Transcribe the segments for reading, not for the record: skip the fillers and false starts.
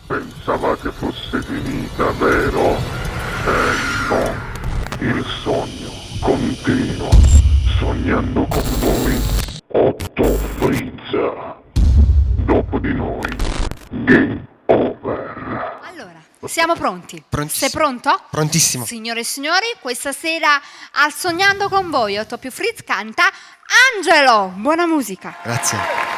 Pensavate fosse finita, vero? No. Il sogno continua. Sognando con voi, Otto Frizza. Dopo di noi, game over. Allora, siamo pronti? Prontissimo. Sei pronto? Prontissimo. Signore e signori, questa sera al Sognando con voi, Otto più Fritz canta Angelo. Buona musica. Grazie.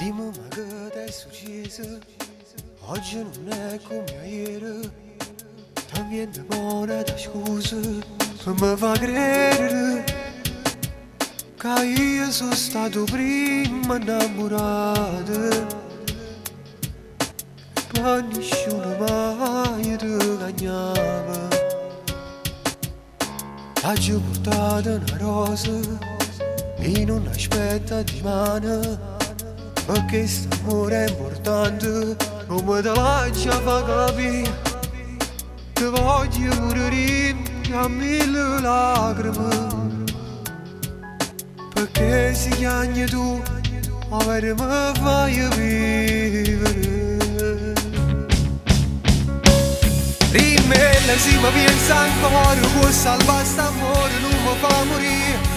Dimmi ma che ti è successo? Oggi non è come ieri. Ti viene buona da scusa per mi fa credere che io sono stato prima innamorato. Ma nessuno mai ti cagnava. Oggi ho portato una rosa e non aspetta di mano. Perché quest'amore è importante, non mi te lascia fa capire. Ti voglio pure riempire a mille lacrime. Perché si chiagni tu, avere mi fai vivere. Rimella si mi pensa ancora, può salvare st'amore, non mi fa morire.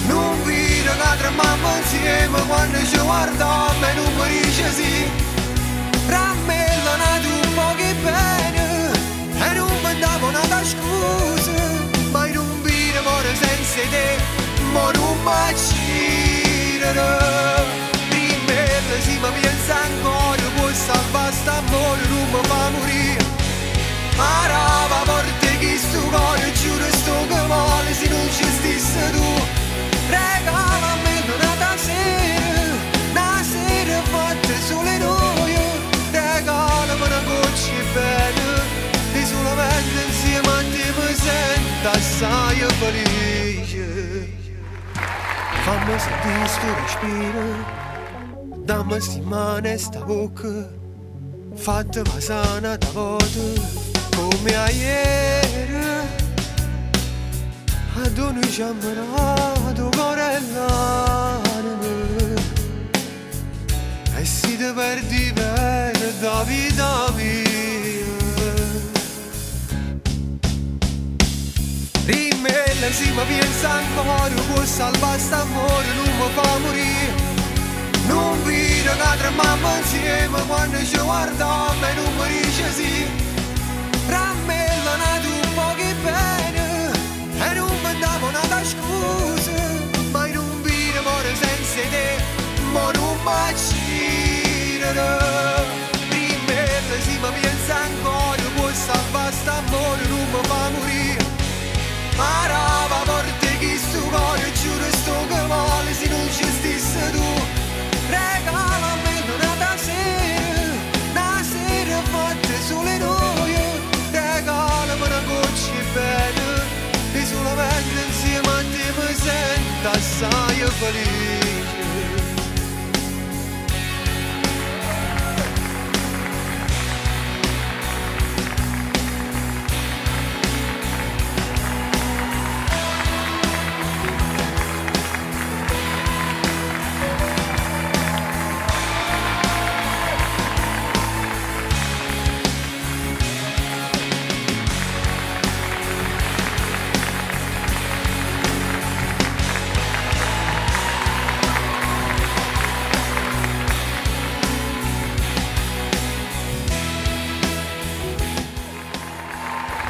Non vedo che tremammo insieme quando ci guardiamo e non mi dice sì. Rammellana tu pochi bene e non mi davo una scusa. Ma non vedo amore senza te, ma non mi girare. Rimella si mi pensa ancora, può salvare st'amore, non mi fa morire. Ma rava porte chi sto cuore, giuro sto che vuole se non ci stesse tu. Regalami una sera fatta solo noi. Regalami una goccia bella e solamente insieme a te mi sento assai felice. Fammi sentire sto respiro, dammi sti mani e sta bocca, fatta sana da volte come a ieri. Ad ogni giambrato cuore l'anima e si ti perdi per da vita mia. Rimella si mi pensa ancora, può salvare st'amore, non mi fa morire. Non vedo che tremammo insieme quando ci guardiamo e non mi dice sì. Rammellana tu pochi bene e non mi davo una scusa. Ma non vedo amore senza te, ma non mi girare. Rimella si mi pensa ancora, può salvare st'amore, non mi fa morire. Ma rava porte chi sto cuore, giuro sto che vuole se non ci stesse tu. Regalami una sera fatta solo noi. Regalami una goccia bella e solamente insieme a te mi sento assai felice.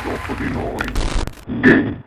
Dopo di noi, game